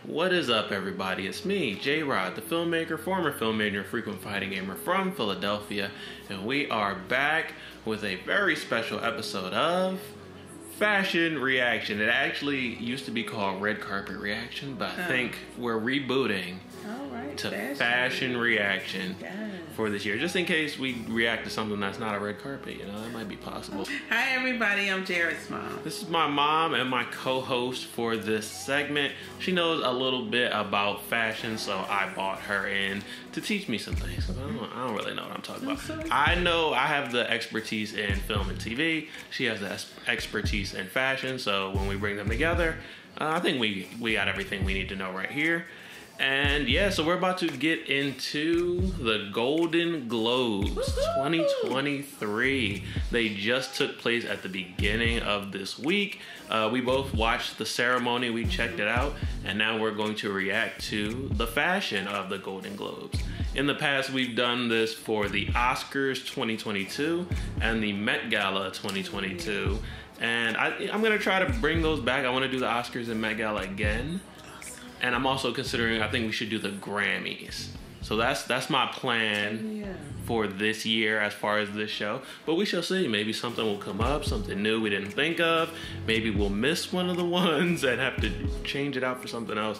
What is up, everybody? It's me, Jrod, the filmmaker, former filmmaker, frequent fighting gamer from Philadelphia, and we are back with a very special episode of Fashion Reaction. It actually used to be called Red Carpet Reaction, but I think we're rebooting to Fashion Reaction for this year, just in case we react to something that's not a red carpet. You know, that might be possible. Hi everybody, I'm Jared's mom. This is my mom and my co-host for this segment. She knows a little bit about fashion, so I brought her in to teach me some things. I don't really know what I'm talking about. I know I have the expertise in film and TV. She has the expertise in fashion, so when we bring them together, I think we got everything we need to know right here. And yeah, so we're about to get into the Golden Globes 2023. They just took place at the beginning of this week. We both watched the ceremony, we checked it out, and now we're going to react to the fashion of the Golden Globes. In the past, we've done this for the Oscars 2022 and the Met Gala 2022. And I'm going to try to bring those back. I want to do the Oscars and Met Gala again. And I'm also considering, I think we should do the Grammys. So that's my plan for this year as far as this show. But we shall see. Maybe something will come up, something new we didn't think of. Maybe we'll miss one of the ones and have to change it out for something else.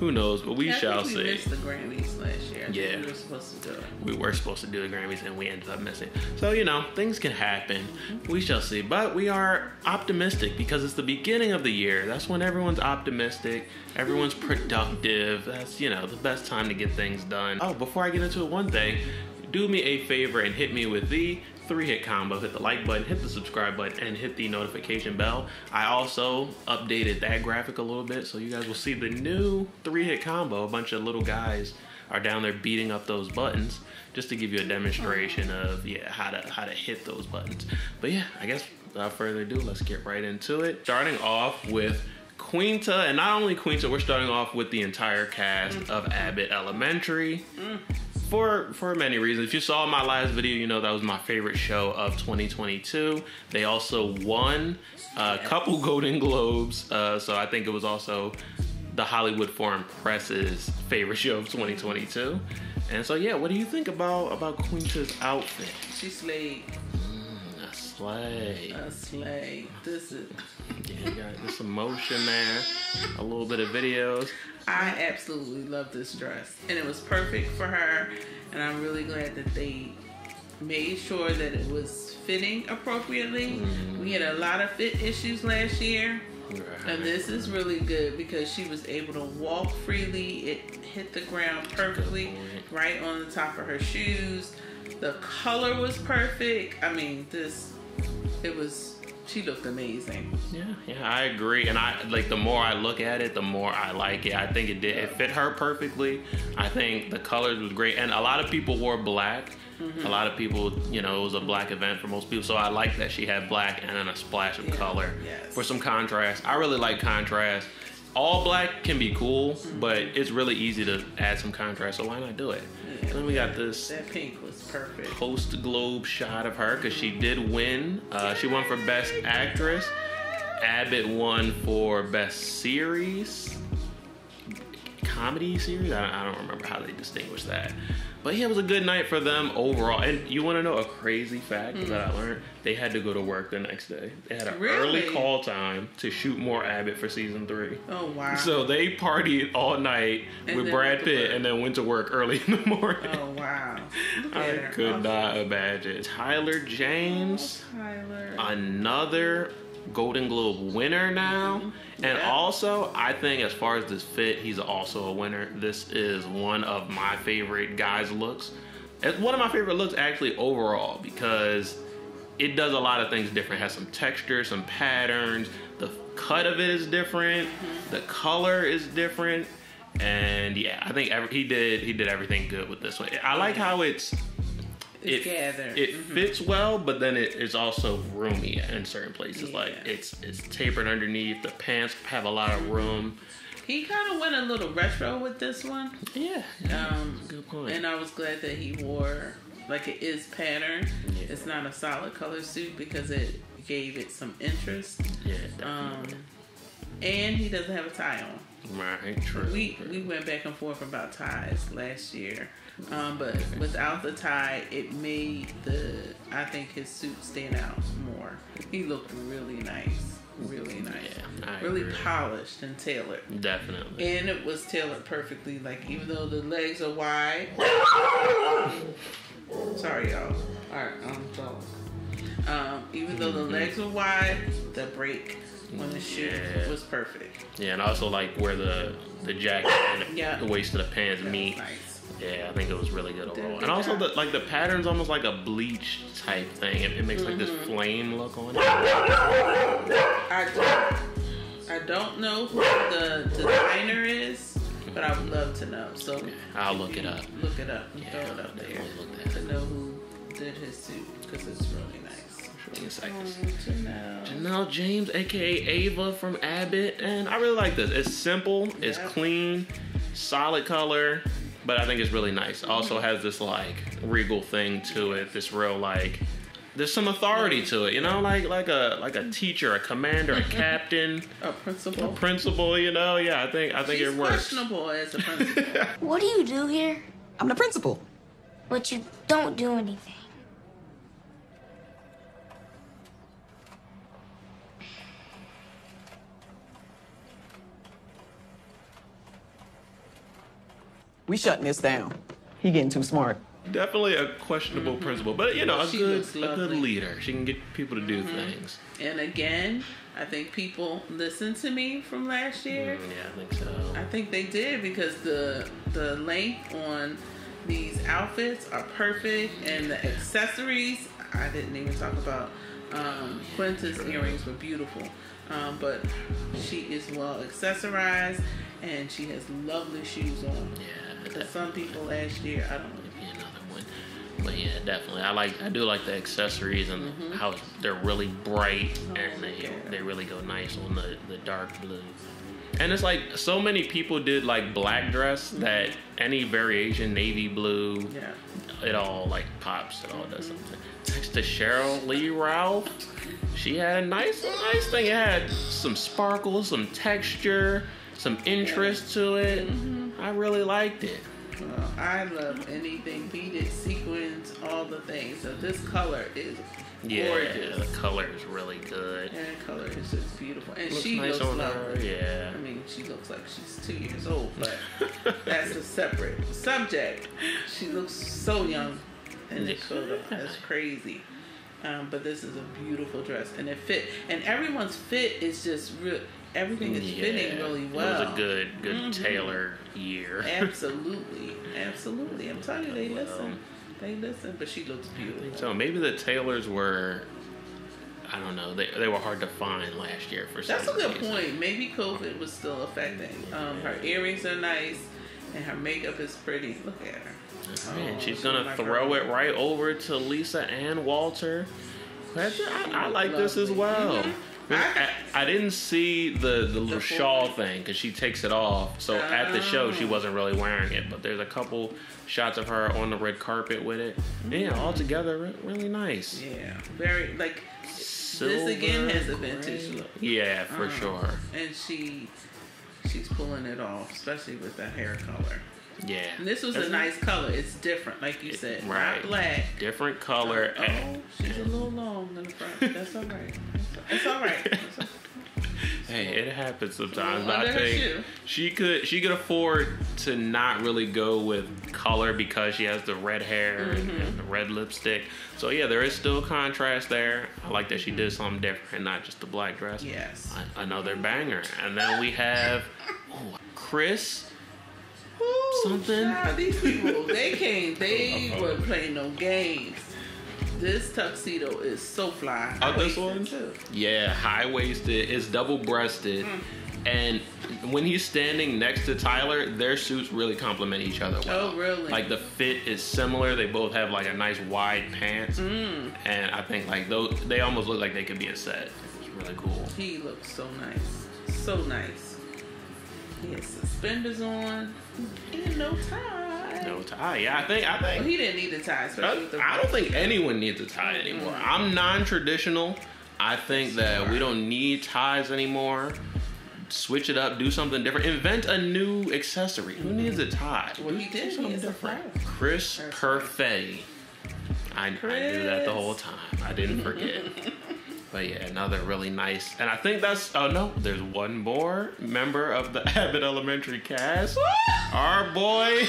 Who knows? But we shall see. We missed the Grammys last year. Yeah. We were supposed to do it. We were supposed to do the Grammys and we ended up missing. So, you know, things can happen. We shall see. But we are optimistic because it's the beginning of the year. That's when everyone's optimistic. Everyone's productive. That's, you know, the best time to get things done. Oh, before I get into it, one thing. Do me a favor and hit me with the 3-hit combo. Hit the like button, hit the subscribe button, and hit the notification bell. I also updated that graphic a little bit, so you guys will see the new 3-hit combo. A bunch of little guys are down there beating up those buttons, just to give you a demonstration of how to hit those buttons. But yeah, I guess without further ado, let's get right into it. Starting off with Quinta, and not only Quinta, we're starting off with the entire cast of Abbott Elementary. For many reasons. If you saw my last video, you know that was my favorite show of 2022. They also won a couple Golden Globes, so I think it was also the Hollywood Foreign Press's favorite show of 2022. And so yeah, what do you think about Quinta's outfit? She slayed. A slay. A slay. This is... Yeah, you got this emotion there. A little bit of videos. I absolutely love this dress, and it was perfect for her, and I'm really glad that they made sure that it was fitting appropriately. We had a lot of fit issues last year, and this is really good because she was able to walk freely. It hit the ground perfectly, right on the top of her shoes. The color was perfect. I mean, she looked amazing. Yeah, I agree. And the more I look at it, the more I like it. I think it fit her perfectly. I think the colors was great. And a lot of people wore black. A lot of people, you know, it was a black event for most people. So I like that she had black and then a splash of color for some contrast. I really like contrast. All black can be cool, but it's really easy to add some contrast. So why not do it? Yeah, then we got this. That pink was perfect. Post-Globe shot of her because she did win. She won for Best Actress. Abbott won for Best Series. Comedy series? I don't remember how they distinguish that. But yeah, it was a good night for them overall. And you want to know a crazy fact that I learned? They had to go to work the next day. They had an early call time to shoot more Abbott for season 3. Oh, wow. So they partied all night with Brad Pitt and then went to work early in the morning. Oh, wow. I could not imagine. Tyler James, another Golden Globe winner now. And also, I think as far as this fit, he's also a winner. This is one of my favorite guys' looks. It's one of my favorite looks actually overall because it does a lot of things different. It has some texture, some patterns. The cut of it is different. The color is different. And yeah, I think he did everything good with this one. I like how it fits well, but then it's also roomy in certain places. Like it's tapered underneath. The pants have a lot of room. He kind of went a little retro with this one. Yeah. Good point. And I was glad that he wore, like, it is patterned. It's not a solid color suit because it gave it some interest. Yeah, definitely. And he doesn't have a tie on. Right, true. We went back and forth about ties last year, but without the tie, it made I think his suit stand out more. He looked really nice, really nice, really polished and tailored. Definitely, and it was tailored perfectly. Like even though the legs are wide, sorry y'all. All right, even though the legs were wide, the break when the shoe was perfect. Yeah, and also like where the jacket and the waist of the pants meet. Nice. Yeah, I think it was really good overall. And also the pattern's almost like a bleach type thing. It makes like this flame look on it. I don't know who the designer is, but I would love to know. So I'll look it up. Look it up and throw it up there to know who did his suit because it's really nice. Janelle James, aka Ava from Abbott, and I really like this. It's simple, it's clean, solid color, but I think it's really nice. Also has this like regal thing to it. This real like, there's some authority to it, you know, like a teacher, a commander, a captain, a principal. You know, I think it works. Questionable as a principal. What do you do here? I'm the principal. But you don't do anything. We shutting this down. He getting too smart. Definitely a questionable principal, but you know, a good leader. She can get people to do things. And again, I think people listened to me from last year. Yeah, I think so. I think they did because the length on these outfits are perfect, and the accessories. I didn't even talk about. Quinta's earrings were beautiful, but she is well accessorized, and she has lovely shoes on. Yeah. Because some people last year, I don't know. Maybe another one. But yeah, definitely. I do like the accessories and how they're really bright and they really go nice on the dark blue. And it's like so many people did like black dress that any variation, navy blue, it all like pops, it all does something. Next to Cheryl Lee Ralph, she had a nice thing. It had some sparkle, some texture, some interest to it. I really liked it. Well, I love anything beaded, sequins, all the things. So this color is gorgeous. The color is really good. And the color is just beautiful. And looks she nice looks on lovely. her. Yeah. I mean, she looks like she's 2 years old, but that's a separate subject. She looks so young in this photo. That's crazy. But this is a beautiful dress, and it fit. And everyone's fit is just real. Everything is fitting really well. It was a good tailor year. Absolutely. I'm telling you, they listen. They listen, but she looks beautiful. So maybe the tailors were, I don't know, they were hard to find last year for some reason. That's a good point. Maybe COVID was still affecting. Her earrings are nice, and her makeup is pretty. Look at her. Man, she's gonna throw it right over to Lisa and Walter. I like this as well. I didn't see the little shawl thing because she takes it off. So at the show, she wasn't really wearing it. But there's a couple shots of her on the red carpet with it. Yeah, all together, really nice. Yeah, very like silver, this again has a vintage look. Yeah, for sure. And she's pulling it off, especially with the hair color. Yeah. And this was a nice color. It's different, like you said. Right. Not black. Different color. She's a little long in the front. That's all right. It's all right. Hey, it happens sometimes. But I think she could afford to not really go with color because she has the red hair and the red lipstick. So yeah, there is still contrast there. I like that she did something different, not just the black dress. Yes. Another banger. And then we have Chris. Something. Child, these people, they weren't playing no games. This tuxedo is so fly. Oh, this one? Too. Yeah, high-waisted. It's double-breasted. And when he's standing next to Tyler, their suits really complement each other well. Oh, really? Like, the fit is similar. They both have, like, a nice wide pants. And I think, like, they almost look like they could be a set. It's really cool. He looks so nice. So nice. He has suspenders on and no tie. No tie. Yeah, I think. Well, he didn't need a tie. I don't think anyone needs a tie anymore. I'm non-traditional. I think that we don't need ties anymore. switch it up, do something different, invent a new accessory. Who needs a tie? Well, he did. He is a flower. Chris Perfetti. I knew that the whole time. I didn't forget. But yeah, another really nice. And I think that's, oh no, there's one more member of the Abbott Elementary cast. Our boy,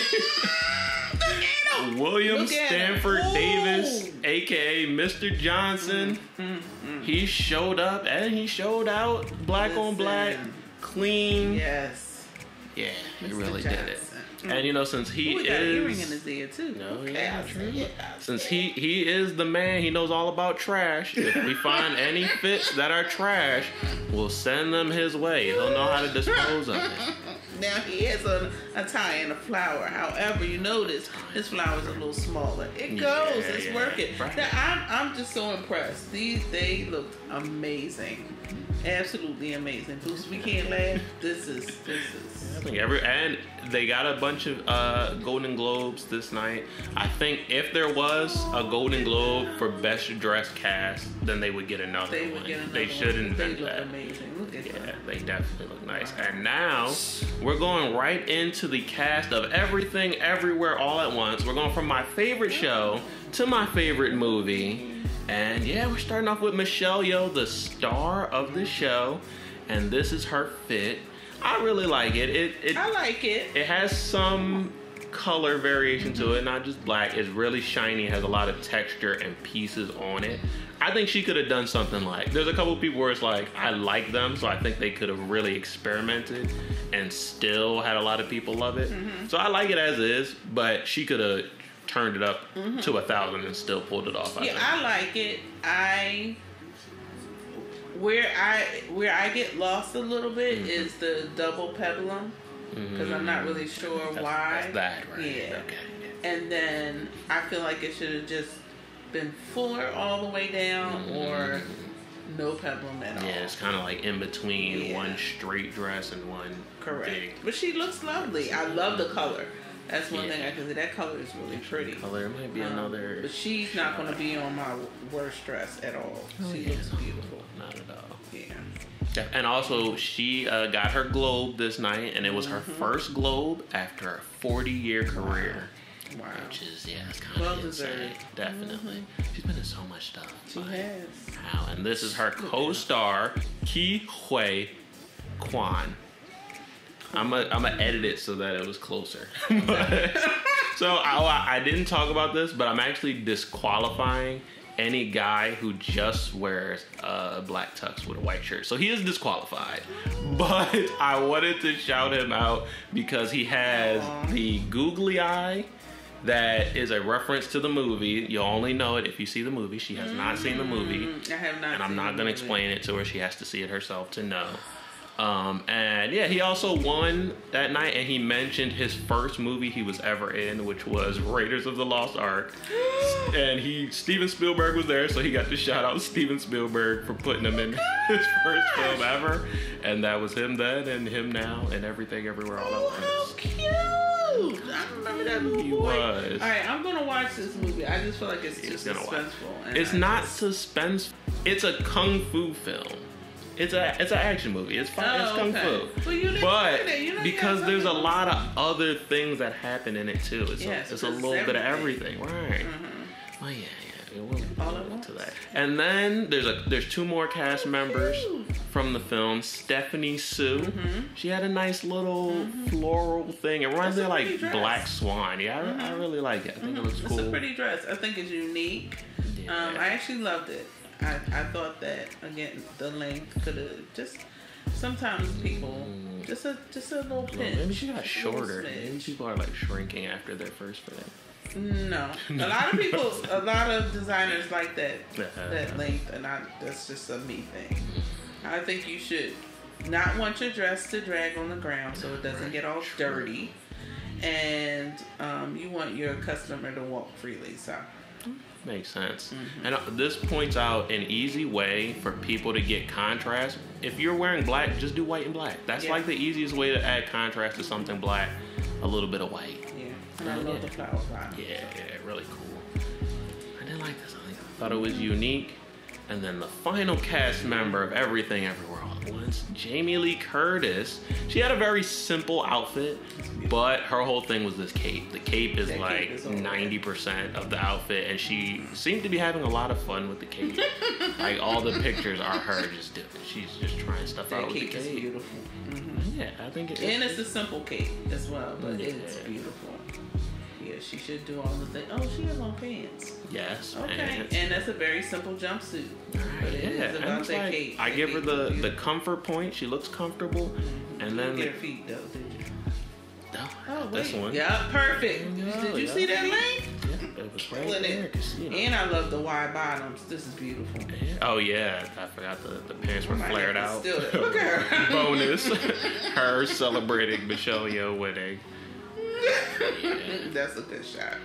William Stanford Davis, aka Mr. Johnson. He showed up and he showed out, black on black, clean. Yes. Yeah, he really did it. And you know, since he got is an earring in his ear too. No, yeah, true. Since he is the man, he knows all about trash. If we find any fits that are trash, we'll send them his way. He'll know how to dispose of it. Now he has a tie and a flower. However, you notice his flower's a little smaller. It goes. It's working. Right. Now, I'm just so impressed. They looked amazing. Absolutely amazing. Boost, we can't laugh. This is. I think and they got a bunch of Golden Globes this night. I think if there was a Golden Globe for Best Dressed Cast, then they would get another one. They should invent that. Amazing. Look at that. They definitely look nice. And now we're going right into the cast of Everything, Everywhere, All at Once. We're going from my favorite show to my favorite movie. And yeah, we're starting off with Michelle Yeoh, the star of the show. And this is her fit. I really like it. I like it. It has some color variation to it, not just black. It's really shiny, has a lot of texture and pieces on it. I think she could have done something like, there's a couple of people where it's like, I like them, so I think they could have really experimented and still had a lot of people love it. So I like it as is, but she could have turned it up to 1,000 and still pulled it off. I like it. Where I get lost a little bit is the double peplum, because I'm not really sure why. That's that, right? Yeah. Okay. And then I feel like it should have just been fuller all the way down, or no peplum at all. Yeah, it's kind of like in between one straight dress and one big. But she looks lovely. I love the color. That's one thing I can say. That color is really pretty. Color might be another. But she's not going to be on my worst dress at all. She looks beautiful. Not at all. Yeah. And also, she got her Globe this night, and it was her first Globe after a 40-year career. Wow. Which is, it's kind of insane. Definitely. She's been in so much stuff. She has. Wow. And this is her co-star, Ki Hui Kwan. I'm gonna edit it so that it was closer. So I didn't talk about this, but I'm actually disqualifying any guy who just wears a black tux with a white shirt. So he is disqualified. But I wanted to shout him out because he has the googly eye that is a reference to the movie. You'll only know it if you see the movie. She has not seen the movie. I have not. And I'm not gonna explain it to her. She has to see it herself to know. And yeah, he also won that night, and he mentioned his first movie he was ever in, which was Raiders of the Lost Ark. And Steven Spielberg was there, so he got to shout out Steven Spielberg for putting him in his first film ever. And that was him then, and him now, and Everything Everywhere All at Once. How cute! I remember that movie. He was. All right, I'm gonna watch this movie. I just feel like it's too suspenseful. It's not suspenseful. It's a kung fu film. It's an action movie. It's fun. It's kung fu. But because there's a lot of other things that happen in it too. It's a little bit of everything, right? Oh yeah. We'll into that. And then there's two more cast members from the film. Stephanie Sue. She had a nice little floral thing. It reminds me of like Black Swan. Yeah, I really like it. I think it looks cool. It's a pretty dress. I think it's unique. Yeah. I actually loved it. I thought that, again, the length could have just, sometimes people, just a little pinch. Maybe she got shorter. Maybe people are like shrinking after their first fitting. No. A lot of designers like that length, and that's just a me thing. I think you should not want your dress to drag on the ground so it doesn't get all dirty. And you want your customer to walk freely, so... Makes sense. And this points out an easy way for people to get contrast. If you're wearing black, just do white and black. That's like the easiest way to add contrast to something black. A little bit of white. Yeah. And I love the flower vibe. Yeah, really cool. I didn't like this. I thought it was unique. And then the final cast member of Everything Everywhere All at Once, Jamie Lee Curtis. She had a very simple outfit, but her whole thing was this cape. The cape is like 90% of the outfit, and she seemed to be having a lot of fun with the cape. Like all the pictures are her just doing. She's just trying stuff out with the cape. That cape is beautiful. Yeah, I think it is. And it's a simple cape as well, but it's beautiful. Yeah, she should do all the things. Oh, she has on pants. Yes. Okay, and that's a very simple jumpsuit. But it is about that cape. I give her the comfort point. She looks comfortable. And then get her feet though, did you? No, oh, this one. Yeah, perfect. Did you see that length? Yeah, it was right there. And I love the wide bottoms. This is beautiful. Yeah. Oh yeah, I forgot the pants were flared out. Look at her. Bonus. Her celebrating Michelle Yeoh winning. Yeah. That's a good shot.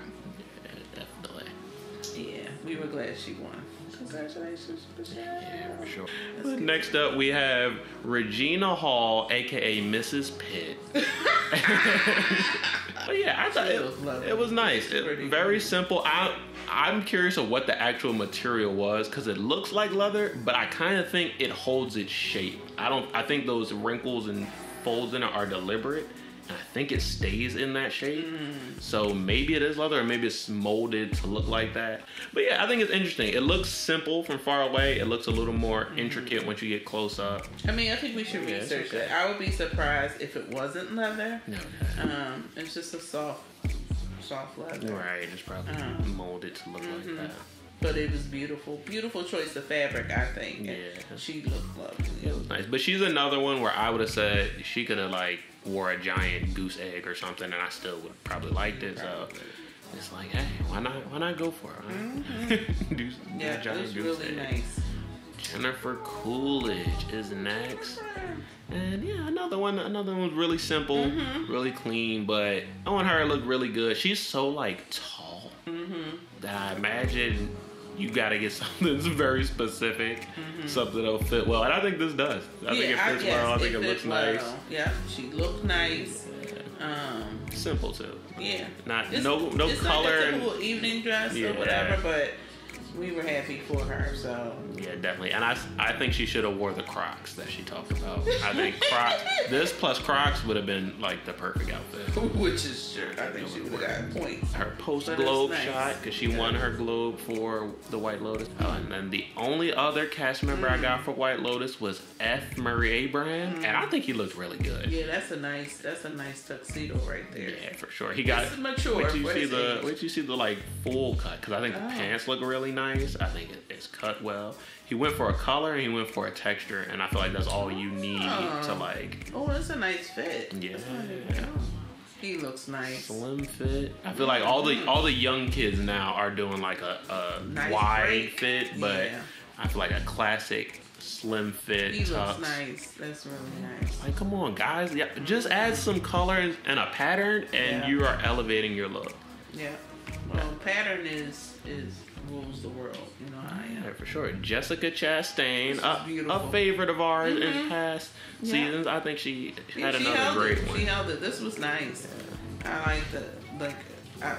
Yeah, definitely. Yeah, we were glad she won. Congratulations, Michelle. Yeah, for sure. Next up, we have Regina Hall, aka Mrs. Pitt. But yeah, I thought it was nice. Very simple. I'm curious of what the actual material was because it looks like leather, but I kind of think it holds its shape. I think those wrinkles and folds in it are deliberate. And I think it stays in that shape. So maybe it is leather or maybe it's molded to look like that. But yeah, I think it's interesting. It looks simple from far away. It looks a little more intricate once you get close up. I mean, I think we should research it. I would be surprised if it wasn't leather. No. It's just a soft leather. Right, it's probably molded to look like that. But it was beautiful. Beautiful choice of fabric, I think. Yeah. She looked lovely. It was nice. But she's another one where I would have said she could have like wore a giant goose egg or something and I still would probably liked it. So it's like, hey, why not go for it? Do yeah, giant it was goose really egg. nice. Jennifer Coolidge is next. And yeah, another one was really simple, really clean, but I want her to look really good. She's so like tall that I imagine you gotta get something that's very specific, something that'll fit well. And I think this does. I think it fits well. I think it looks nice. Yeah, she looked nice. Simple too. Yeah. No it's color. It's not a typical evening dress or whatever, but we were happy for her, so. Yeah, definitely. And I think she should have wore the Crocs that she talked about. I think this plus Crocs would have been like the perfect outfit. Which is sure. I think she would have got points. Her post-Globe shot, because she won her Globe for the White Lotus. And then the only other cast member I got for White Lotus was F. Murray Abraham, and I think he looked really good. Yeah, that's a nice tuxedo right there. Yeah, for sure. He got it's mature. Wait till you see the like full cut, because I think the pants look really nice. I think it's cut well. He went for a color and he went for a texture, and I feel like that's all you need to like. Oh, that's a nice fit. Yeah. He looks nice. Slim fit. I feel like all the young kids now are doing like a nice wide break. fit, but I feel like a classic slim fit. He looks nice. That's really nice. Like, come on, guys. Yeah, just add some color and a pattern, and you are elevating your look. Yeah. Well, pattern is rules the world. You know how I am. Yeah, for sure. Jessica Chastain, a favorite of ours in past seasons. I think she had another great one. She held it. This was nice. I like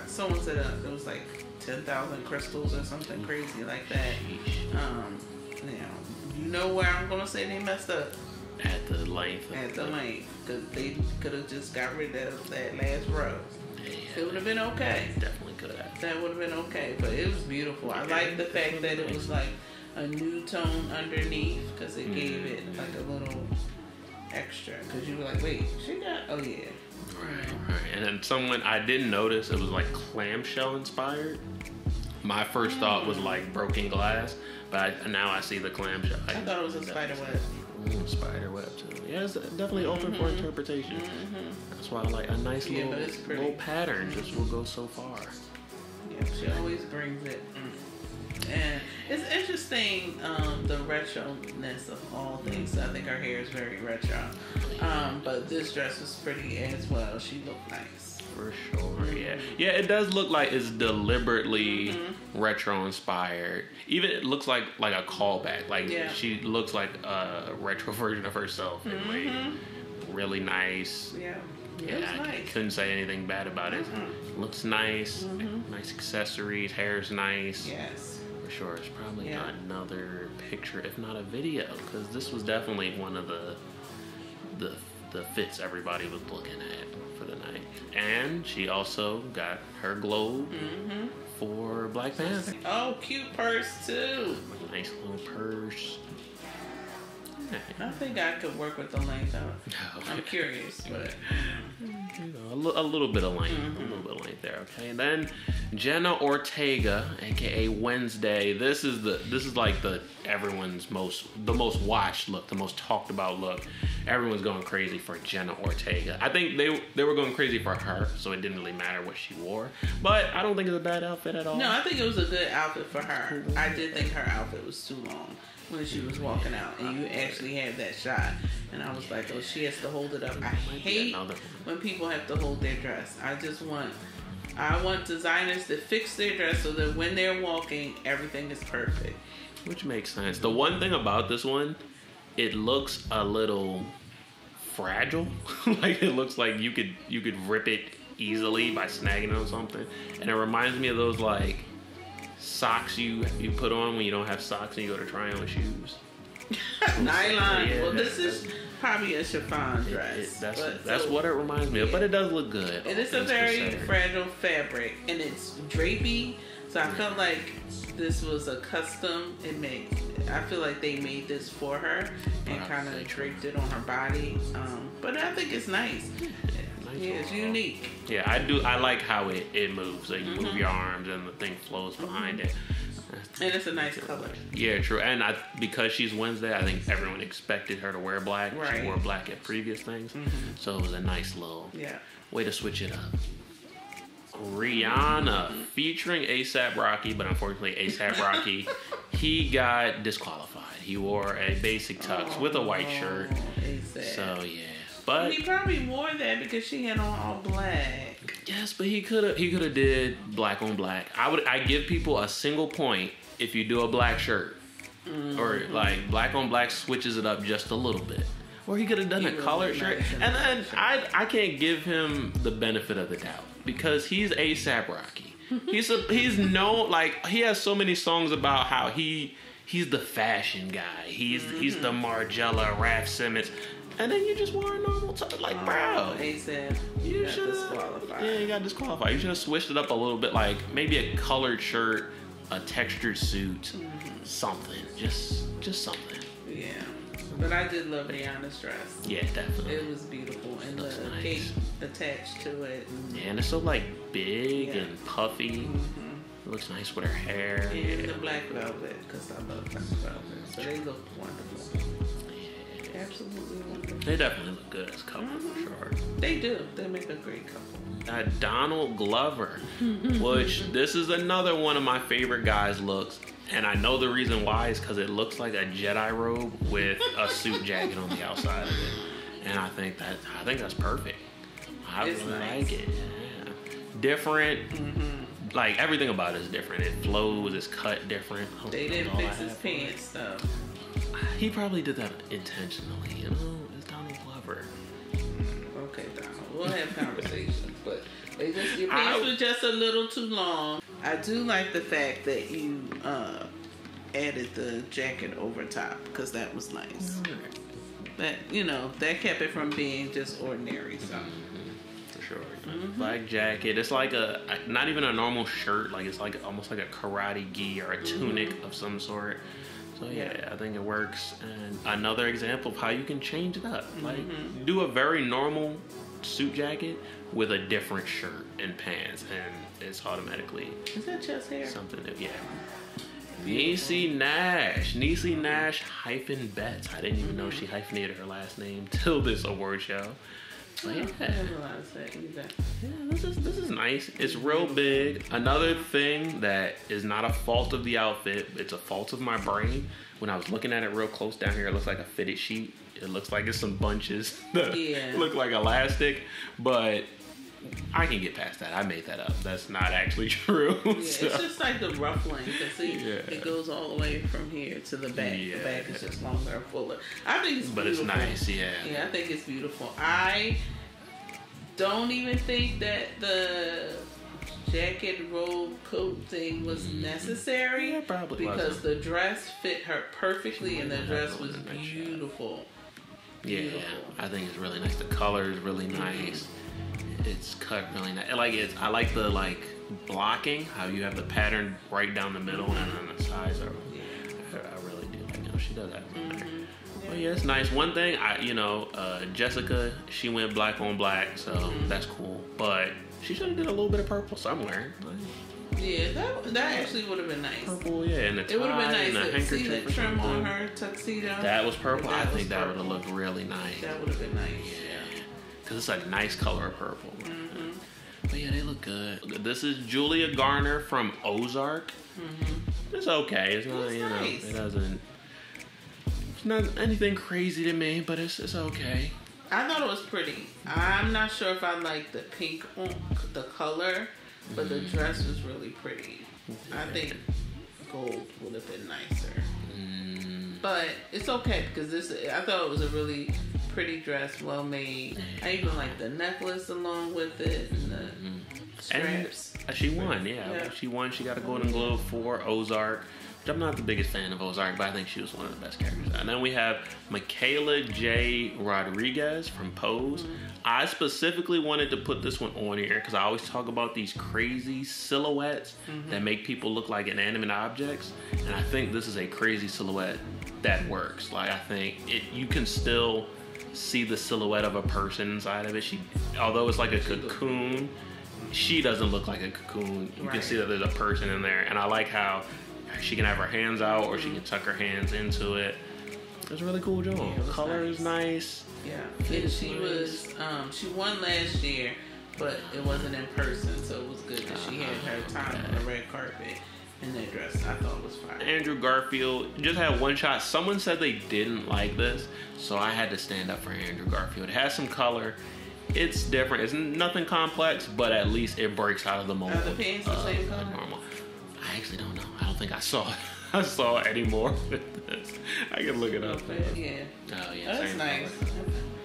someone said it was like 10,000 crystals or something crazy like that. You know where I'm gonna say they messed up? At the length. Because they could have just got rid of that last row. Yeah, it would have been okay. Definitely could have. That would have been okay, but it was beautiful. I like the fact that it was like a new tone underneath because it gave it like a little extra. Because you were like, wait, she got, oh yeah. Right. And then someone I didn't notice, it was like clamshell inspired. My first thought was like broken glass, but now I see the clamshell. I thought it was a spider web. Spider web too. Yeah, it's definitely open for interpretation. That's why I like a nice little pattern. Just will go so far. Yeah, she always brings it. And it's interesting, the retro-ness of all things. I think her hair is very retro. But this dress was pretty as well. She looked nice. For sure, yeah. Yeah, it does look like it's deliberately retro-inspired. Even it looks like a callback. Like, she looks like a retro version of herself. And like, really nice. Yeah. I couldn't say anything bad about it. Looks nice. Nice accessories. Hair's nice. Yes. For sure it's probably another picture, if not a video, because this was definitely one of the fits everybody was looking at for the night. And she also got her globe for Black Panther. Oh, cute purse too. Nice little purse. I think I could work with the length though. I'm curious, but a little bit of length, a little bit of length there. Okay, and then Jenna Ortega, aka Wednesday. This is like the most watched look, the most talked about look. Everyone's going crazy for Jenna Ortega. I think they were going crazy for her, so it didn't really matter what she wore. But I don't think it's a bad outfit at all. No, I think it was a good outfit for her. I did think her outfit was too long when she was walking out, and you actually had that shot, and I was like, oh, she has to hold it up. I hate when people have to hold their dress. I want designers to fix their dress so that when they're walking, everything is perfect. Which makes sense. The one thing about this one, it looks a little fragile. Like it looks like you could rip it easily by snagging it on something, and it reminds me of those like socks you put on when you don't have socks and you go to try on shoes. Nylon. Yeah, well, this is probably a chiffon dress. That's what it reminds me of, but it does look good. And it's a very fragile fabric, and it's drapey, so I felt like this was a custom. I feel like they made this for her and kind of draped it on her body. But I think it's nice. Yeah, it's unique. Yeah, I do. I like how it moves. Like you move your arms and the thing flows behind it. And it's a nice color. Yeah, true. And because she's Wednesday, I think everyone expected her to wear black. Right. She wore black at previous things. So it was a nice little way to switch it up. Rihanna featuring A$AP Rocky, but unfortunately A$AP Rocky, he got disqualified. He wore a basic tux with a white shirt. A$AP. So yeah. But he probably wore that because she had on all black. Yes, but he could have did black on black. I give people a single point if you do a black shirt. Or like black on black switches it up just a little bit. Or he could have done a colored shirt. And then I can't give him the benefit of the doubt because he's A$AP Rocky. He's known, like, he has so many songs about how he's the fashion guy. He's the Margiela, Raph Simmons. And then you just wore a normal top. Like, bro. A$AP. You should have. Yeah, you got disqualified. You should have switched it up a little bit. Like, maybe a colored shirt, a textured suit, something. Just something. Yeah. But I did love Rihanna's dress. Yeah, definitely. It was beautiful. And the cape attached to it. Yeah, and it's so, like, big and puffy. It looks nice with her hair. And the black velvet, because I love black velvet. So they look wonderful. Absolutely wonderful. They definitely look good as a couple, for sure. They do. They make a great couple. Donald Glover, which this is another one of my favorite guys' looks. And I know the reason why is because it looks like a Jedi robe with a suit jacket on the outside of it. And I think that's perfect. I really like it. Yeah. Different. Like, everything about it is different. It flows, it's cut different. They didn't fix his pants, though. He probably did that intentionally, you know? It's Donald Glover. Okay, Donald. We'll have conversations, but your pants were just a little too long. I do like the fact that you added the jacket over top, because that was nice. That, that kept it from being just ordinary. So. For sure. Black jacket. It's like not even a normal shirt. Like, it's like almost like a karate gi or a tunic of some sort. So yeah, I think it works. And another example of how you can change it up. Like, do a very normal suit jacket with a different shirt and pants, and it's automatically is that chest hair? Something that Niecy Nash hyphen Betts. I didn't even know she hyphenated her last name till this award show. But this is nice. It's real big. Another thing that is not a fault of the outfit, it's a fault of my brain. When I was looking at it real close down here, it looks like a fitted sheet. It looks like it's some bunches that look like elastic, but I can get past that. I made that up. That's not actually true. Yeah, so. It's just like the ruffling. It goes all the way from here to the back. Yeah. The back is just longer and fuller. I think it's beautiful. But it's nice, Yeah, I think it's beautiful. I don't even think that the jacket, robe, coat thing was necessary. Yeah, probably because wasn't. the dress fit her perfectly, and the dress was beautiful. Yeah, I think it's really nice. The color is really nice. It's cut really nice. I like the blocking. How you have the pattern right down the middle and on the sides. I really do like. She does that. Well, yeah, it's nice. One thing, Jessica, she went black on black, so that's cool. But she should have did a little bit of purple somewhere. Yeah, that actually would have been nice. Purple, yeah, and the tie it would have been and the nice to handkerchief see the or trim something. on her tuxedo. That was purple. I think that would purple. have looked really nice. That would have been nice. Yeah. Because it's a nice color of purple. But yeah, they look good. This is Julia Garner from Ozark. It's okay. It's not, nice. It doesn't. It's not anything crazy to me, but it's okay. I thought it was pretty. I'm not sure if I like the pink on the color, but the dress was really pretty. I think gold would have been nicer. But it's okay because I thought it was a really pretty dress, well made. I even like the necklace along with it and the straps. And she won, yeah. She won. She got a Golden Globe for Ozark. Which I'm not the biggest fan of Ozark, but I think she was one of the best characters. And then we have Michaela J. Rodriguez from Pose. I specifically wanted to put this one on here because I always talk about these crazy silhouettes that make people look like inanimate objects. And I think this is a crazy silhouette that works. Like, I think you can still see the silhouette of a person inside of it. Although it's like a cocoon, she doesn't look like a cocoon. You can see that there's a person in there. And I like how she can have her hands out or she can tuck her hands into it. It's a really cool job. Yeah, The color is nice. Yeah. And she was, she won last year, but it wasn't in person, so it was good that she had her time on the red carpet in that dress. I thought it was fine. Andrew Garfield just had one shot. Someone said they didn't like this, so I had to stand up for Andrew Garfield. It has some color. It's different. It's nothing complex, but at least it breaks out of the mold. Are the pants the same color? Normal. I actually don't know. I don't think I saw it. I saw any more than this. I can look it up. Yeah. Oh yeah. Oh, that's same nice. color.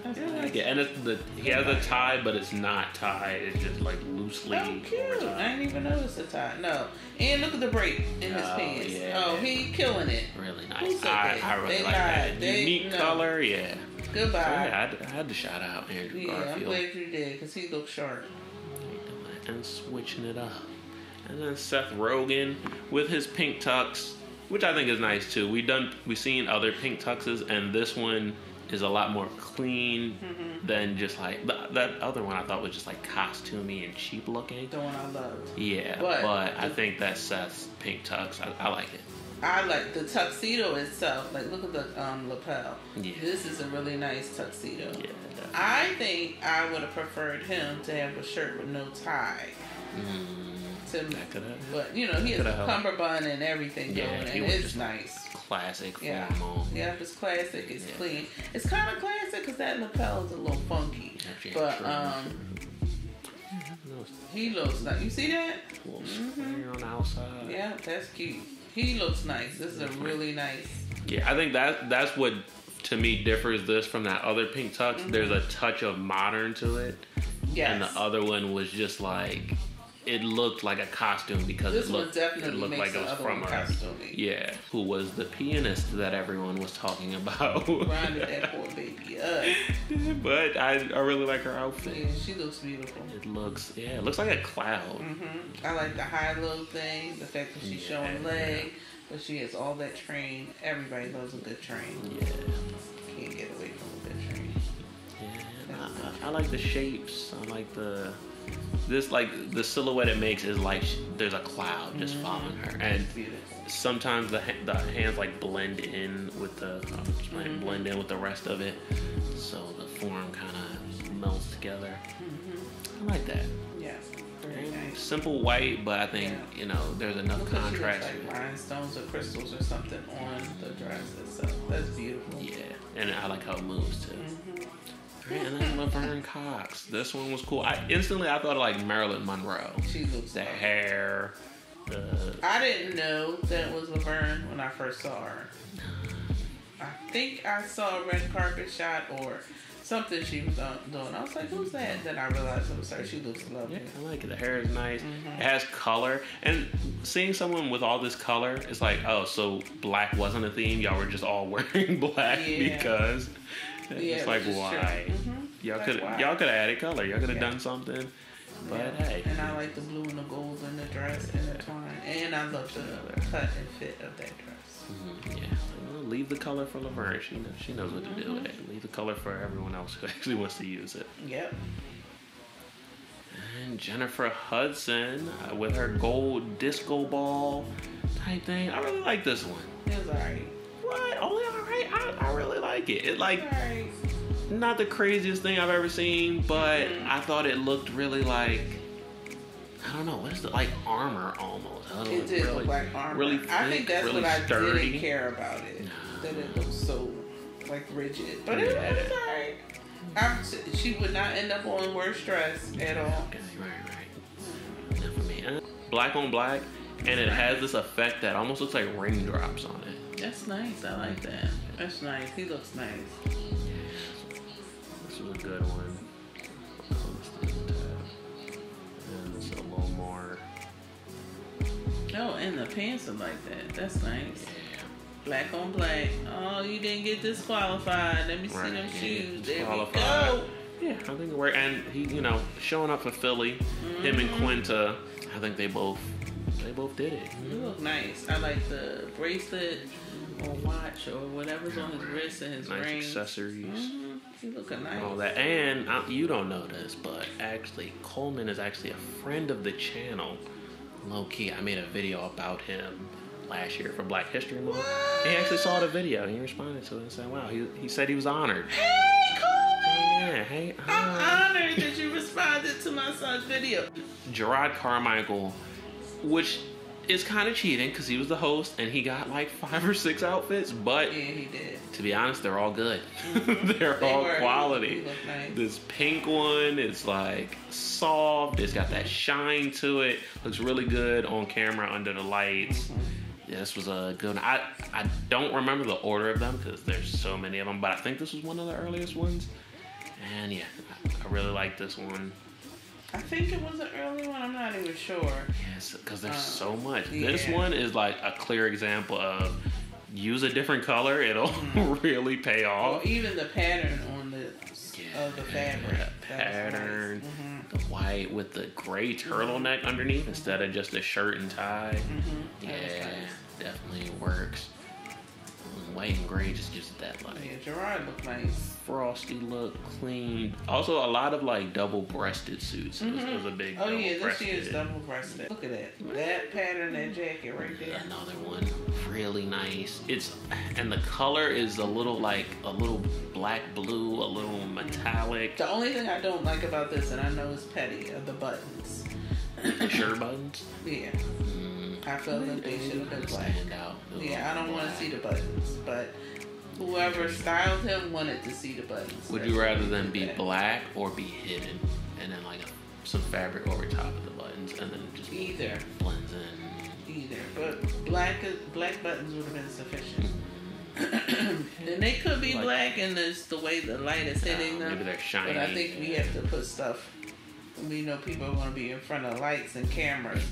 That's Yeah, nice. and he has a tie, but it's not tied. It's just like loosely. Oh, cute. I didn't even notice the tie. No. And look at the break in his pants. Yeah. Oh, he killing it. Really Who nice. said I that? really They like that. lied. They- Unique no. color, yeah. Goodbye. So, yeah, I had to shout out Andrew Yeah, I'm Garfield. glad you did because he looks sharp. And switching it up. And then Seth Rogen with his pink tux, which I think is nice too. We've seen other pink tuxes, and this one is a lot more clean than just like that other one. I thought was just like costumey and cheap looking. The one I loved. Yeah, but I think that Seth's pink tux, I like it. I like the tuxedo itself. Like, look at the lapel. Yeah. This is a really nice tuxedo. Yeah, definitely. I think I would have preferred him to have a shirt with no tie. That could have. But he has Coulda a helped. cummerbund and everything Yeah, going, he and was it's just nice. Classic Yeah, formal. yeah, it's classic. It's clean. It's kind of classic because that lapel is a little funky. Actually, But true. he looks nice. You see that? A little square on the outside. Yeah, that's cute. He looks nice. This is a really nice. Yeah, I think that's what to me differs this from that other pink tux. There's a touch of modern to it, Yes. and the other one was just like it looked like a costume because This it one looked definitely it looked makes like it the was other from one her. costumey. Yeah, who was the pianist that everyone was talking about. Grinded that poor baby up. But I really like her outfit. Yeah, she looks beautiful. It looks like a cloud. I like the high-low thing, the fact that she's showing leg, but she has all that train. Everybody loves a good train. Yeah. Can't get away from a good train. Yeah, I like the shapes. I like the silhouette it makes is like there's a cloud just following her, and Beautiful. sometimes the hands like blend in with the rest of it, so the form kind of melts together. I like that. Yeah, very nice. Simple white, but I think there's enough Look how she looks contrast. like rhinestones or crystals or something on the dress itself. That's beautiful. Yeah, and I like how it moves too. Right, and then Laverne Cox. This one was cool. I thought of like Marilyn Monroe. She looks The like. hair, I didn't know that was Laverne when I first saw her. I think I saw a red carpet shot or something she was doing. I was like, who's that? Then I realized it was her. She looks lovely. Yeah, I like it. The hair is nice. It has color. And seeing someone with all this color, it's like, oh, so black wasn't a theme. Y'all were just all wearing black because it's like, why? Y'all could have added color. Y'all could have done something. But hey. And I like the blue and the gold in the dress and the twine. And I love the cut and fit of that dress. Yeah. Leave the color for Laverne. She knows what to do with it. Leave the color for everyone else who actually wants to use it. Yep. And Jennifer Hudson with her gold disco ball type thing. I really like this one. It was alright. What? Only alright? I really like it. It like Alright. not the craziest thing I've ever seen, but I thought it looked really like, I don't know, what is it, like armor almost. It did look like armor. Really thick, I think that's really what sturdy. I didn't care about it. That it looked so like rigid. But it was alright. She would not end up on worst dress at all. Okay, right. Not for me. Black on black, and it has this effect that almost looks like raindrops on it. That's nice. I like that. That's nice. He looks nice. This was a good one. And it's a little more. Oh, and the pants are like that. That's nice. Yeah. Black on black. Oh, you didn't get disqualified. Let me see them shoes. There we go. Yeah, I think it worked. And he, showing up for Philly, him and Quinta, I think they both did it. He look nice. I like the bracelet or watch or whatever's on his wrist and his nice ring. Accessories. He looking nice. All that. And you don't know this, but actually, Coleman is actually a friend of the channel. Low key, I made a video about him last year for Black History Month. What? He actually saw the video and he responded to it and said, wow, he said he was honored. Hey, Coleman! Yeah, hey. I'm honored that you responded to my son's video. Jrod Carmichael, which is kind of cheating because he was the host and he got like 5 or 6 outfits, but yeah, he did. To be honest, they're all good. They're all quality. Nice. This pink one is like soft. It's got that shine to it. Looks really good on camera under the lights. Yeah, this was a good one. I don't remember the order of them because there's so many of them, but I think this was one of the earliest ones. And yeah, I really like this one. I think it was an early one. I'm not even sure. Yes, because there's so much. Yeah. This one is like a clear example of use a different color. It'll really pay off. Or even the pattern on the fabric. Pattern. Nice. The white with the gray turtleneck underneath instead of just a shirt and tie. Definitely works. White and gray just gives it that like Jrod looked nice. Frosty look, clean. Also a lot of like double-breasted suits. It was a big this year's double-breasted. Look at that. That pattern, that jacket right there. Another one, really nice. And the color is a little black blue, a little metallic. The only thing I don't like about this, and I know it's petty, are the buttons. The shirt buttons? Yeah. I feel like they should have been black. Yeah, I don't want to see the buttons, but whoever styled him wanted to see the buttons. Would you rather them be black or be hidden, and then like some fabric over top of the buttons, and then just either blends in? Either, but black buttons would have been sufficient. And they could be black, and it's the way the light is hitting them. Maybe they're shiny. But I think we have to put stuff. We know people are going to be in front of lights and cameras.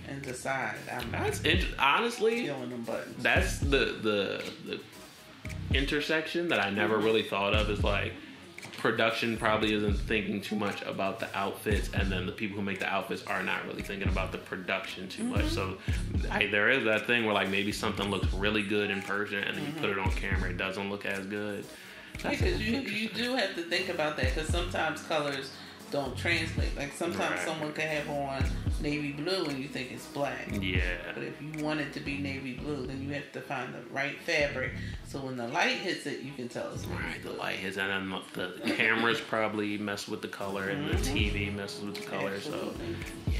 And decide. That's interesting. Honestly, feeling them buttons. That's the intersection that I never really thought of. Is like production probably isn't thinking too much about the outfits, and then the people who make the outfits are not really thinking about the production too much. So there is that thing where like maybe something looks really good in person, and then you put it on camera, it doesn't look as good. Because you do have to think about that, because sometimes colors don't translate. Like sometimes someone can have on navy blue and you think it's black. Yeah. But if you want it to be navy blue, then you have to find the right fabric. So when the light hits it, you can tell it's right. The light hits, and then the cameras probably mess with the color, and the TV messes with the color. Absolutely. So yeah,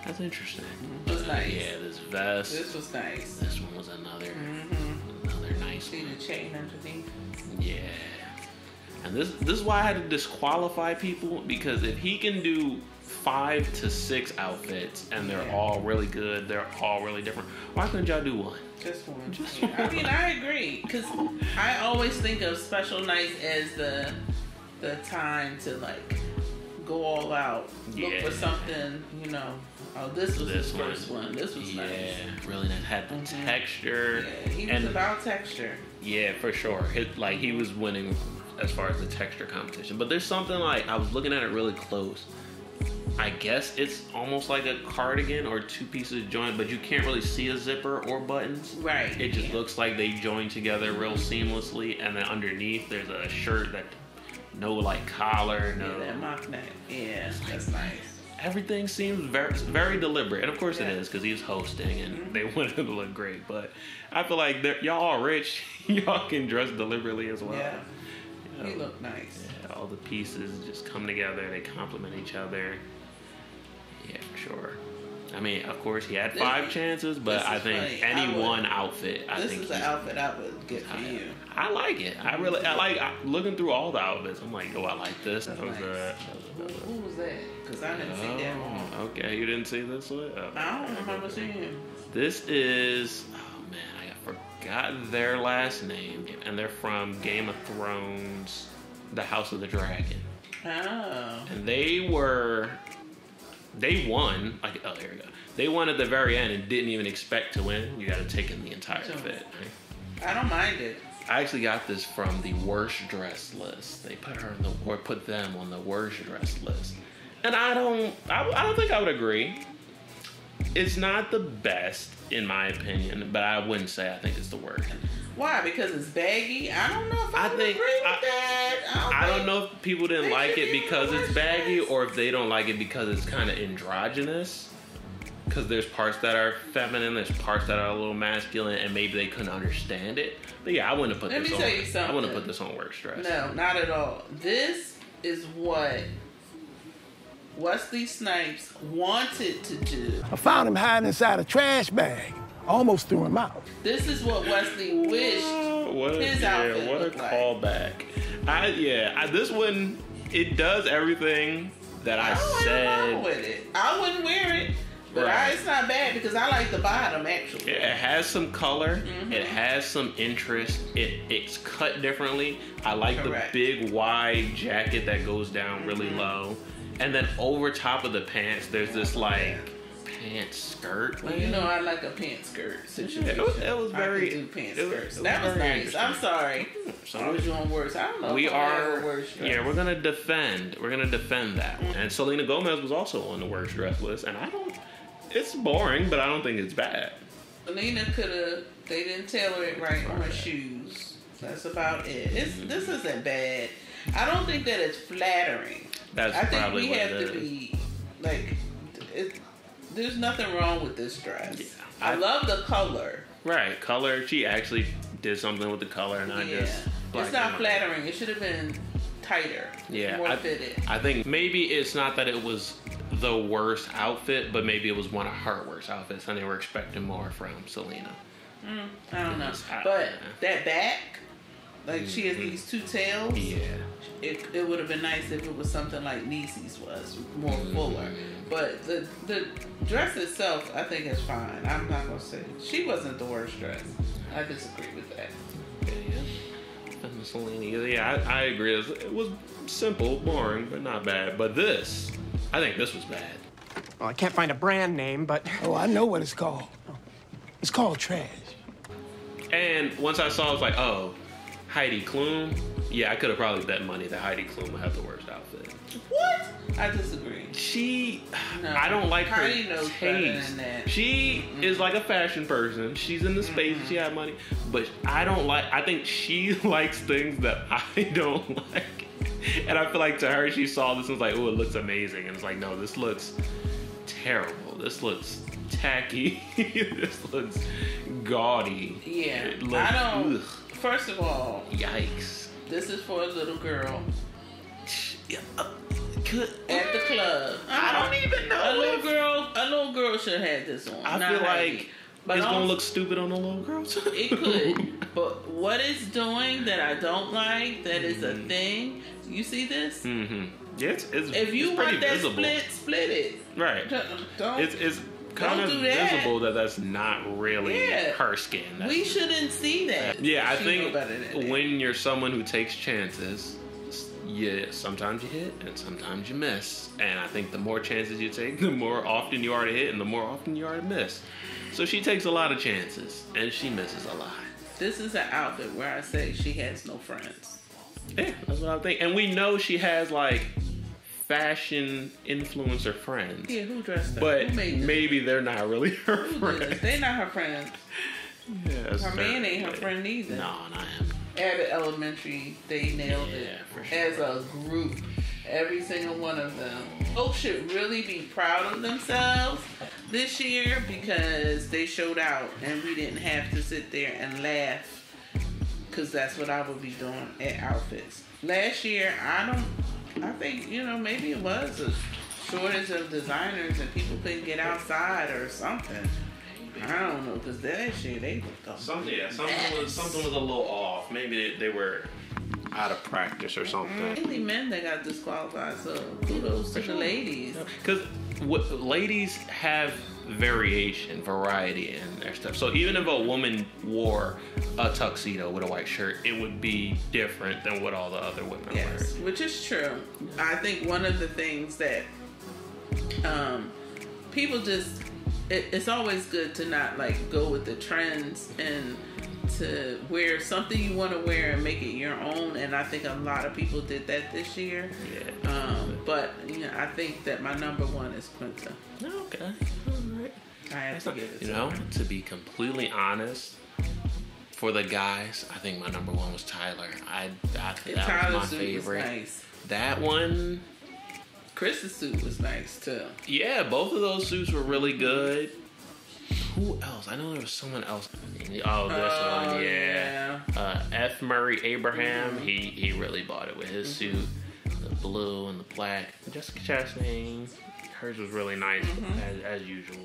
that's interesting. It was nice. Yeah, this vest. This was nice. This one was another nice See one. the chain underneath. Yeah. And this is why I had to disqualify people, because if he can do 5 to 6 outfits and they're all really good, they're all really different, why couldn't y'all do one? Just one. I mean, I agree, because I always think of special nights as the the time to like go all out, look for something, you know. Oh, this was his first one. This was nice. Yeah, really had the texture. Yeah, he was about texture. Yeah, for sure. He was winning as far as the texture competition. But there's something like, I was looking at it really close. I guess it's almost like a cardigan or two pieces joined, but you can't really see a zipper or buttons. Right. It just looks like they join together real seamlessly, and then underneath there's a shirt that no like collar, no. Yeah, that mock neck. Yeah, that's nice. Everything seems very, very deliberate, and of course it is because he's hosting, and they want it to look great. But I feel like y'all are rich, y'all can dress deliberately as well. Yeah, you know, he looked nice. Yeah, all the pieces just come together, they complement each other. Yeah, for sure. I mean, of course, he had 5 chances, but I think any one outfit. This is an outfit I would get for you. I like it. I like looking through all the outfits. I'm like, oh, I like this. Who was that? Because I didn't see that one. Okay, you didn't see this one? Oh, I don't remember seeing him. This is, oh man, I forgot their last name, and they're from Game of Thrones, The House of the Dragon. Oh. And they won. Like, oh, here we go. They won at the very end and didn't even expect to win. You got to take in the entire fit. Right? I don't mind it. I actually got this from the worst dress list. They put them on the worst dress list, and I don't think I would agree. It's not the best in my opinion, but I wouldn't say I think it's the worst. Why? Because it's baggy? I don't know if I would agree with that. I don't know if people didn't like it because it's baggy or if they don't like it because it's kind of androgynous. Because there's parts that are feminine, there's parts that are a little masculine, and maybe they couldn't understand it. But yeah, I wouldn't have put this on. Let me tell you something. I wouldn't have put this on work stress. No, not at all. This is what Wesley Snipes wanted to do. I found him hiding inside a trash bag. I almost threw him out. This is what Wesley wished his outfit what looked a like. callback. This one, it does everything that I said. I don't with it. I wouldn't wear it. But it's not bad because I like the bottom actually. It has some color. It has some interest. It's cut differently. I like the big wide jacket that goes down really low. And then over top of the pants, there's this like pants skirt. Well, you know I like a pants skirt situation. It was very. I could do pants skirts. That was nice. I'm sorry. I was doing worse. I don't know. We are. We're gonna defend. We're gonna defend that one. And Selena Gomez was also on the worst dress list, and I don't. It's boring, but I don't think it's bad. Selena they didn't tailor it right on her shoes. That's about it. This isn't bad. I don't think that it's flattering. I think we have to be like, there's nothing wrong with this dress. Yeah, I love the color. Right, color. She actually did something with the color, and it's not flattering. It should have been tighter. Yeah, more fitted. I think maybe it's not that it was the worst outfit, but maybe it was one of her worst outfits, and they were expecting more from Selena. I don't know, but that back, like she has these two tails. Yeah, it would have been nice if it was something like Niecy's was, more fuller. But the dress itself, I think is fine. I'm not gonna say she wasn't the worst dress. I disagree with that. And Selena, yeah, I agree. It was simple, boring, but not bad. But I think this was bad. Well, I can't find a brand name, but... Oh, I know what it's called. It's called trash. And once I saw it, I was like, oh, Heidi Klum? Yeah, I could have probably bet money that Heidi Klum would have the worst outfit. What? I disagree. I don't like her Heidi knows better than that. She is like a fashion person. She's in the space, she has money. But I think she likes things that I don't like. And I feel like to her, she saw this and was like, oh, it looks amazing. And it's like, no, this looks terrible. This looks tacky. This looks gaudy. Yeah. First of all, yikes. This is for a little girl. At the club. I don't even know. A little girl should have this on. I feel like it's going to look stupid on a little girl too. It could. But what it's doing that I don't like, that is a thing. You see this? Mm-hmm. Yeah, if you want that visible. Split it. Right. It's kind of visible that's not really her skin. We shouldn't see that. Yeah, I think when you're someone who takes chances, sometimes you hit and sometimes you miss. And I think the more chances you take, the more often you are to hit and the more often you are to miss. So she takes a lot of chances and she misses a lot. This is an outfit where I say she has no friends. Yeah, that's what I think. And we know she has like fashion influencer friends. Yeah, who dressed her? But maybe they're not really her friends. They're not her friends. Yes, her man ain't her friend either. No, not him. Abbott Elementary, they nailed it for sure. as a group. Every single one of them. Folks should really be proud of themselves this year because they showed out and we didn't have to sit there and laugh, because that's what I would be doing at outfits. Last year, I think, maybe it was a shortage of designers and people couldn't get outside or something. I don't know, because last year they looked up. Something was a little off. Maybe they were out of practice or something. Mainly men that got disqualified, so kudos to the ladies. Because ladies have variety in their stuff. So even if a woman wore a tuxedo with a white shirt, it would be different than what all the other women wear. Yes, which is true. I think one of the things that people just... It's always good to not like go with the trends and to wear something you want to wear and make it your own. And I think a lot of people did that this year. Yeah. But I think that my number one is Quinta. Okay. All right. I have to give it to her. To be completely honest, for the guys, I think my number one was Tyler. I think that was my favorite. Was nice. That one. Chris's suit was nice too. Yeah, both of those suits were really good. Who else? I know there was someone else. Oh, this one, yeah. F. Murray Abraham, he really bought it with his suit, the blue and the black. Jessica Chastain, hers was really nice as usual,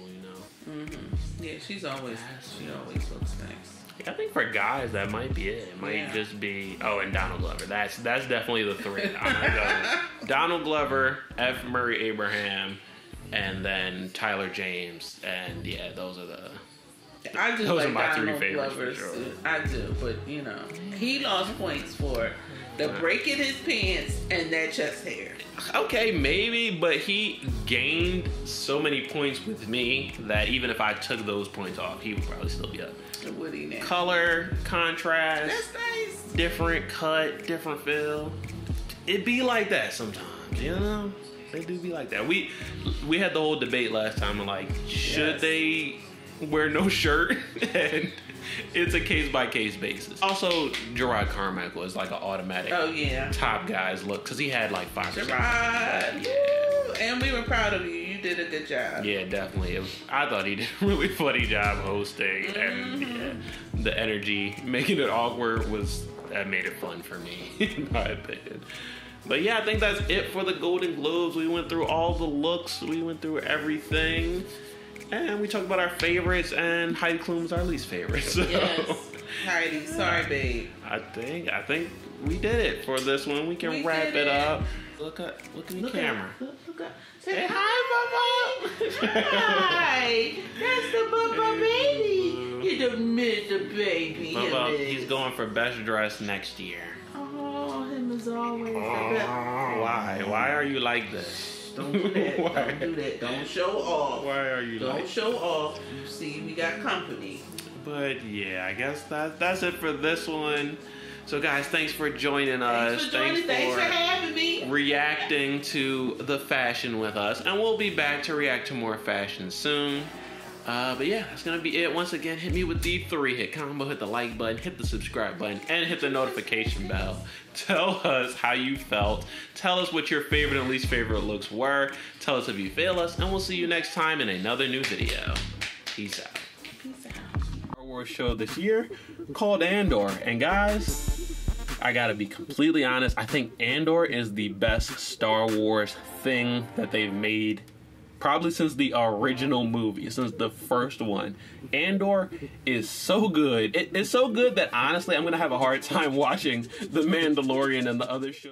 Yeah, she always looks nice. I think for guys that might be it. It might just be and Donald Glover. That's definitely the three. I'm gonna go Donald Glover, F. Murray Abraham, and then Tyler James. And yeah, those are the. I do those like are my Donald three favorites Glover's for sure. I do, but he lost points for the breaking his pants and that chest hair. Okay, maybe, but he gained so many points with me that even if I took those points off, he would probably still be up. Would he now? Color, contrast, that's nice. Different cut, different feel. It be like that sometimes, They do be like that. We had the whole debate last time of like, should they wear no shirt? And it's a case-by-case basis. Also, Jrod Carmichael is like an automatic top guy's look because he had like 5%. Jrod, and we were proud of you. You did a good job. Yeah, definitely. I thought he did a really funny job hosting, and the energy, making it awkward that made it fun for me, in my opinion. But yeah, I think that's it for the Golden Globes. We went through all the looks. We went through everything. And we talked about our favorites, and Heidi Klum was our least favorite. So. Yes, Heidi, sorry, babe. I think we did it for this one. We can wrap it up. Look at the camera. Look up. Say hi, Bubba. Hi. That's the Bubba baby. You don't miss the baby. Bubba, he's going for best dress next year. Oh, him as always. Why? Why are you like this? Don't do that. Don't do that. Don't show off. Why are you Don't show off. You see, we got company. But yeah, I guess that's it for this one. So guys, thanks for joining us. Thanks for having me. Reacting to the fashion with us. And we'll be back to react to more fashion soon. But yeah, that's going to be it. Once again, hit me with the 3-hit combo. Hit the like button, hit the subscribe button, and hit the notification bell. Tell us how you felt. Tell us what your favorite and least favorite looks were. Tell us if you fail us, and we'll see you next time in another new video. Peace out. Peace out. Star Wars show this year called Andor. And guys, I gotta be completely honest, I think Andor is the best Star Wars thing that they've made probably since the original movie, since the first one. Andor is so good. It's so good that honestly I'm gonna have a hard time watching The Mandalorian and the other shows.